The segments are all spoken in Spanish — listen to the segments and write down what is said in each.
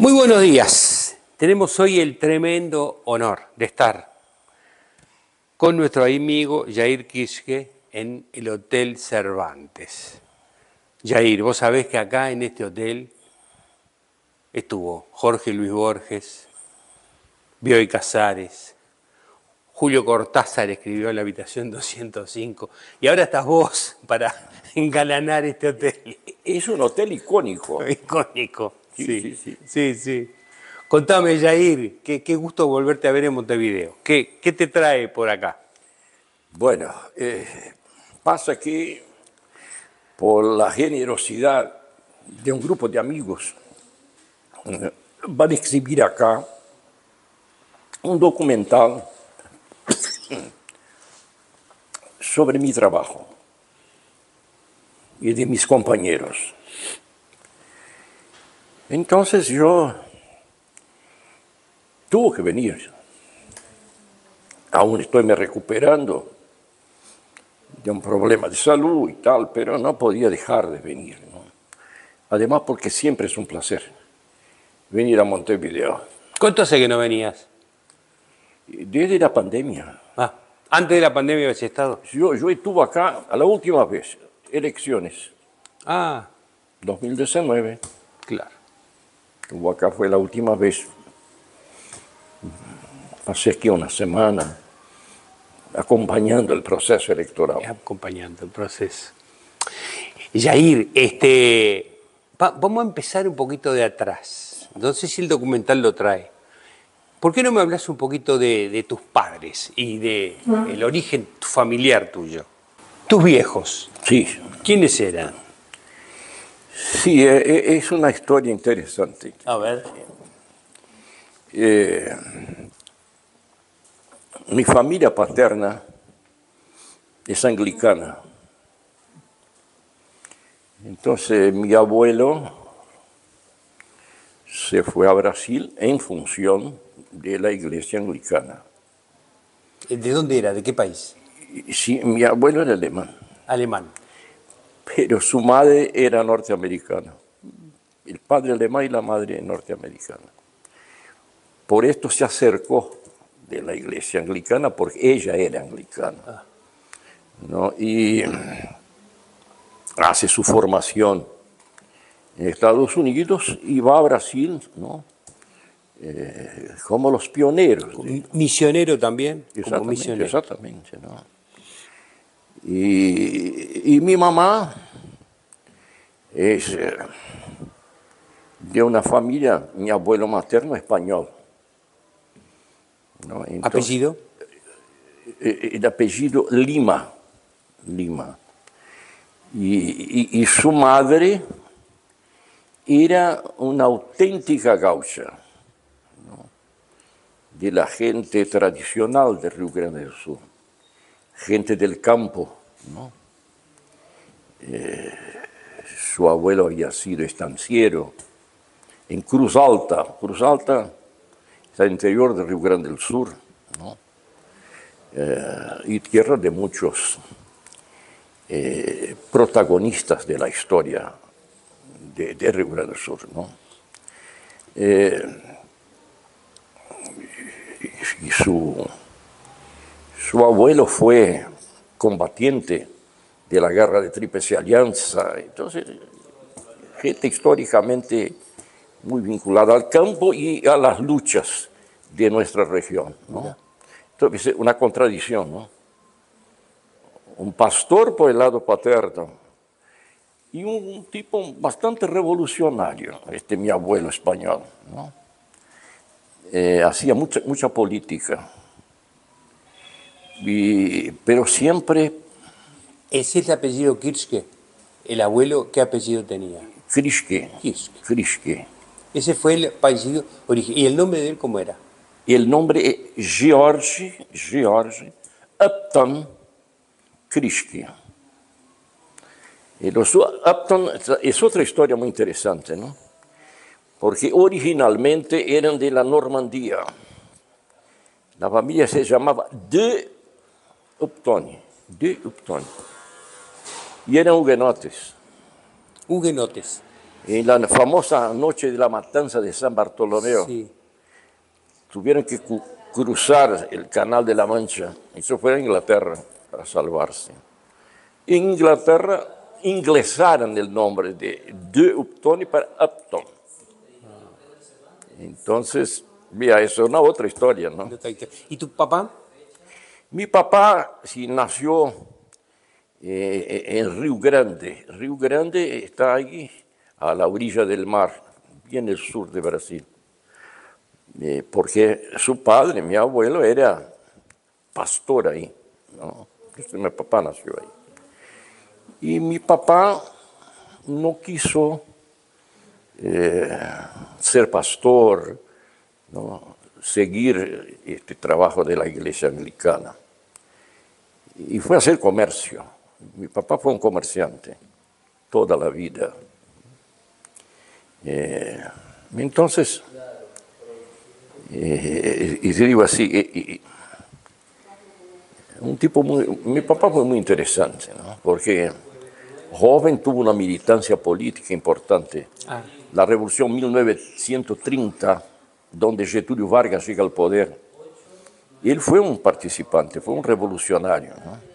Muy buenos días. Tenemos hoy el tremendo honor de estar con nuestro amigo Jair Kiske en el Hotel Cervantes. Jair, vos sabés que acá en este hotel estuvo Jorge Luis Borges, Bioy Casares, Julio Cortázar escribió La habitación 205 y ahora estás vos para engalanar este hotel. Es un hotel icónico. Icónico. Sí. Sí. Contame, Jair, qué gusto volverte a ver en Montevideo. ¿Qué te trae por acá? Bueno, pasa que por la generosidad de un grupo de amigos van a exhibir acá un documental sobre mi trabajo y de mis compañeros. Entonces yo tuve que venir. Aún estoy me recuperando de un problema de salud y tal, pero no podía dejar de venir, ¿no? Además porque siempre es un placer venir a Montevideo. ¿Cuánto hace que no venías? Desde la pandemia. Ah, antes de la pandemia habías estado. Yo estuve acá a la última vez, elecciones, Ah, 2019. claro. Estuve acá, fue la última vez. Pasé aquí una semana acompañando el proceso electoral. Acompañando el proceso. Jair, vamos a empezar un poquito de atrás. No sé si el documental lo trae. ¿Por qué no me hablas un poquito de tus padres y de el origen familiar tuyo? Tus viejos, Sí, ¿quiénes eran? sí, es una historia interesante. A ver. Mi familia paterna es anglicana. Entonces mi abuelo se fue a Brasil en función de la iglesia anglicana. ¿De dónde era? ¿De qué país? Sí, mi abuelo era alemán, Alemán. pero su madre era norteamericana. El padre alemán y la madre norteamericana. Por esto se acercó de la iglesia anglicana, porque ella era anglicana, ¿no? Y hace su formación en Estados Unidos y va a Brasil, ¿no? Como los pioneros. ¿Misionero también? Como Exactamente, misionero. exactamente, ¿no? Y mi mamá es de una familia, mi abuelo materno español, ¿no? Entonces, ¿Apellido? el apellido Lima. Y su madre era una auténtica gaucha, ¿no? De la gente tradicional de Río Grande del Sur, gente del campo, ¿no? Su abuelo había sido estanciero en Cruz Alta es el interior de Río Grande del Sur, ¿no? Y tierra de muchos protagonistas de la historia de Río Grande del Sur, ¿no? Y su abuelo fue combatiente de la guerra de Tríplice Alianza, entonces gente históricamente muy vinculada al campo y a las luchas de nuestra región, ¿no? Entonces es una contradicción, ¿no? Un pastor por el lado paterno y un tipo bastante revolucionario, mi abuelo español, ¿no? Hacía mucha política, pero siempre... ¿Ese es el apellido Kirchke? ¿El abuelo qué apellido tenía? Kirchke. Ese fue el apellido original. ¿Y el nombre de él cómo era? El nombre es George Upton Kirchke. Los Upton es otra historia muy interesante, ¿no? Porque originalmente eran de la Normandía. La familia se llamaba de Upton. Y eran hugonotes. Hugonotes. En la famosa noche de la matanza de San Bartolomeo, Sí. tuvieron que cruzar el Canal de la Mancha. Eso fue a Inglaterra para salvarse. En Inglaterra inglesaron el nombre de Upton para Upton. Entonces, mira, eso es una otra historia, ¿no? ¿Y tu papá? Mi papá sí nació en Río Grande. Río Grande está ahí a la orilla del mar, bien el sur de Brasil. Porque su padre, mi abuelo, era pastor ahí, ¿no? Entonces, mi papá nació ahí. Y mi papá no quiso ser pastor, ¿no? Seguir este trabajo de la iglesia anglicana. Y fue a hacer comercio. Mi papá fue un comerciante toda la vida. Entonces, y te digo así, mi papá fue muy interesante, ¿no? Porque joven tuvo una militancia política importante. La revolución 1930, donde Getúlio Vargas llega al poder. Él fue un participante, fue un revolucionario, ¿no?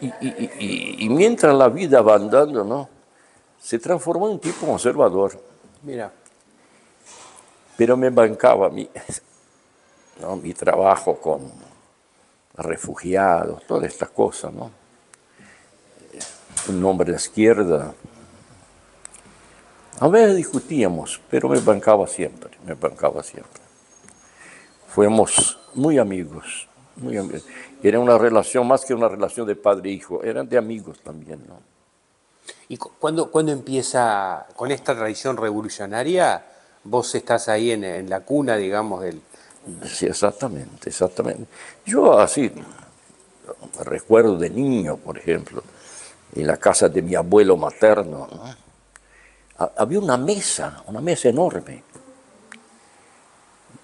Y mientras la vida va andando, ¿no? Se transformó en un tipo conservador. Mira. Pero me bancaba ¿no? Mi trabajo con refugiados, todas estas cosas, ¿no? Un hombre de izquierda. A veces discutíamos, pero me bancaba siempre, me bancaba siempre. Fuimos muy amigos, muy amigos. Era una relación más que una relación de padre e hijo, eran de amigos también, ¿no? ¿Y cuándo empieza con esta tradición revolucionaria? Vos estás ahí en la cuna, digamos, del... Sí, exactamente, exactamente. Yo así recuerdo de niño, por ejemplo, en la casa de mi abuelo materno, ¿no? Había una mesa enorme.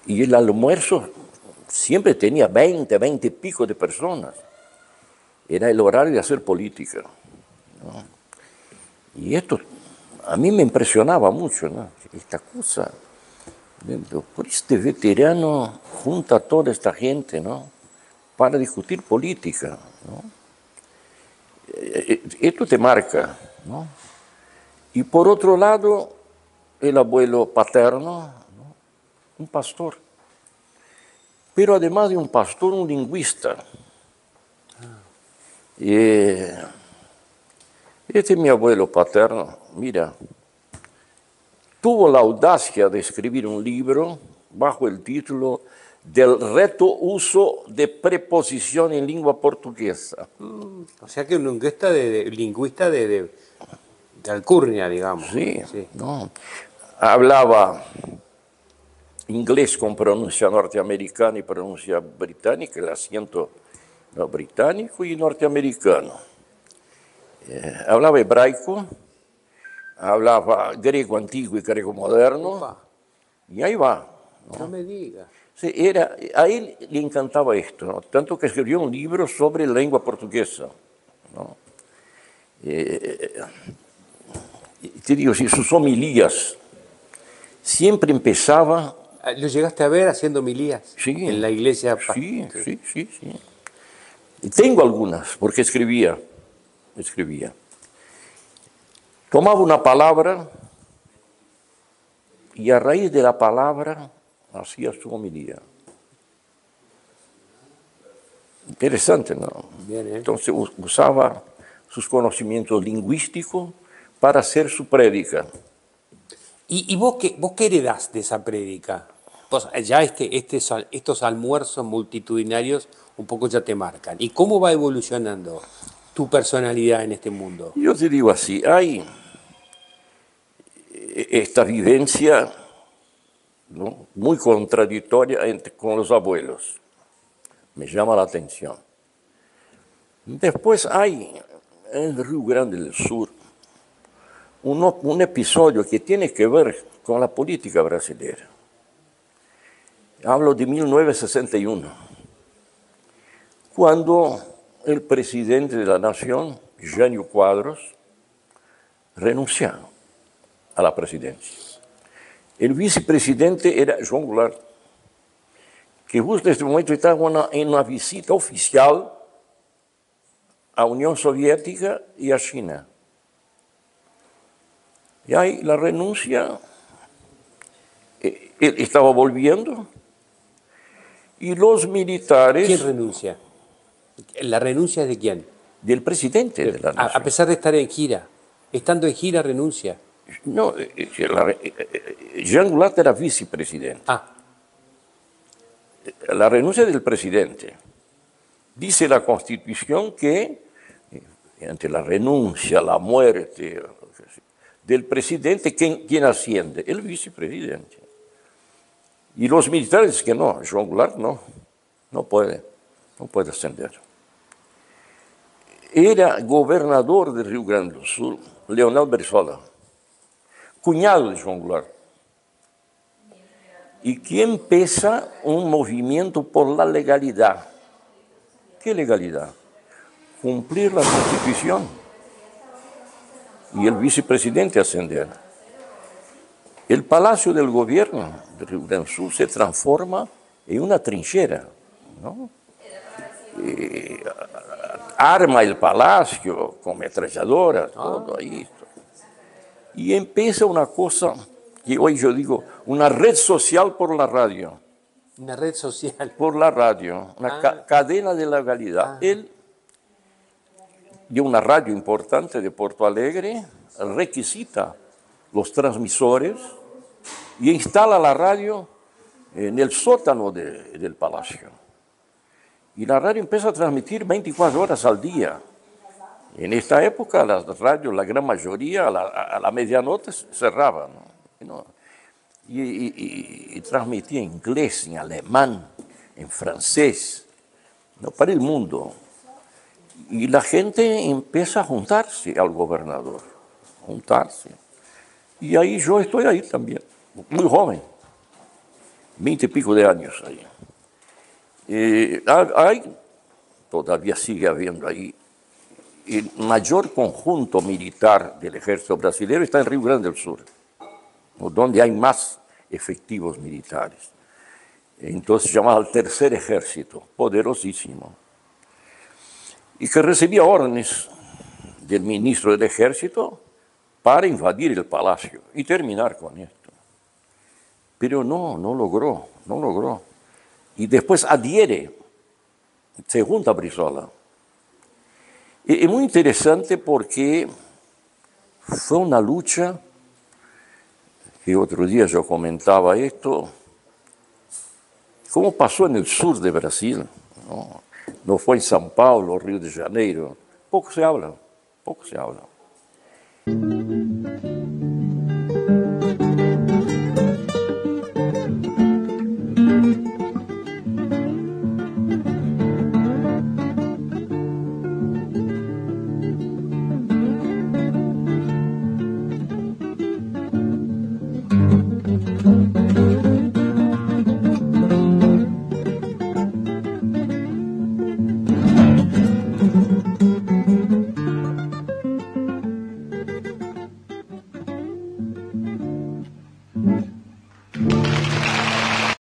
Y el almuerzo siempre tenía 20 y pico de personas. Era el horario de hacer política, ¿no? Y esto a mí me impresionaba mucho, ¿no? Esta cosa. Por este veterano junta a toda esta gente, ¿no? Para discutir política, ¿no? Esto te marca, ¿no? Y por otro lado, el abuelo paterno, ¿no? Un pastor. Pero además de un pastor, un lingüista. Este mi abuelo paterno, mira, tuvo la audacia de escribir un libro bajo el título del reto uso de preposición en lengua portuguesa. O sea que un lingüista de alcurnia, digamos. Sí, Sí. ¿no? Hablaba inglés con pronuncia norteamericana y pronuncia británica, el acento británico y norteamericano. Hablaba hebraico, hablaba griego antiguo y griego moderno, Opa, y ahí va. no me digas. Sí, a él le encantaba esto, ¿no? Tanto que escribió un libro sobre lengua portuguesa, ¿no? Te digo, si sus homilías siempre empezaba. ¿Lo llegaste a ver haciendo homilías Sí, en la iglesia? sí. Y tengo algunas, porque escribía. Tomaba una palabra y a raíz de la palabra hacía su homilía. Interesante, ¿no? Bien, ¿eh? Entonces usaba sus conocimientos lingüísticos para hacer su prédica. ¿Y vos qué heredás de esa prédica? Vos, ya estos almuerzos multitudinarios un poco ya te marcan. ¿Y cómo va evolucionando tu personalidad en este mundo? Yo te digo así, hay esta vivencia, ¿no? Muy contradictoria con los abuelos. Me llama la atención. Después hay en Río Grande del Sur un episodio que tiene que ver con la política brasileña. Hablo de 1961, cuando el presidente de la nación, Jânio Quadros, renunciar a la presidencia. El vicepresidente era João Goulart, que justo neste momento estava em uma visita oficial à União Soviética e à China. Y ahí la renuncia, él estaba volviendo y los militares... ¿Quién renuncia? ¿La renuncia es de quién? Del presidente de la nación. A pesar de estar en gira, estando en gira renuncia. No, Jean Goulart era vicepresidente. Ah. La renuncia del presidente. Dice la Constitución que ante la renuncia, la muerte del presidente, ¿quién asciende? El vicepresidente. Y los militares dicen que no, João Goulart no puede ascender. Era gobernador de Rio Grande do Sul, Leonel Brizola, cuñado de João Goulart, y que empieza un movimiento por la legalidad. ¿Qué legalidad? Cumplir la Constitución. Y el vicepresidente ascender. El Palacio del Gobierno de Rio Grande do Sul se transforma en una trinchera, ¿no? Arma el palacio con ametralladoras, todo ahí. Y empieza una cosa que hoy yo digo, una red social por la radio. Una red social. Por la radio, una cadena de legalidad. Él, de una radio importante de Porto Alegre, requisita los transmisores y instala la radio en el sótano del palacio. Y la radio empieza a transmitir 24 horas al día. En esta época las radios, la gran mayoría, a la medianoche cerraban, ¿no? Y transmitía en inglés, en alemán, en francés, ¿no? Para el mundo. Y la gente empieza a juntarse al gobernador, juntarse. Y ahí yo estoy ahí también, muy joven, 20 y pico de años ahí. Todavía sigue habiendo ahí. El mayor conjunto militar del ejército brasileño está en Rio Grande do Sul, donde hay más efectivos militares. Entonces llamado el tercer ejército, poderosísimo, y que recibía órdenes del ministro del ejército para invadir el palacio y terminar con esto. Pero no logró. Y después adhiere, se junta a Brizola. Es muy interesante porque fue una lucha que otro día yo comentaba esto, cómo pasó en el sur de Brasil, no fue en São Paulo, Río de Janeiro, poco se habla.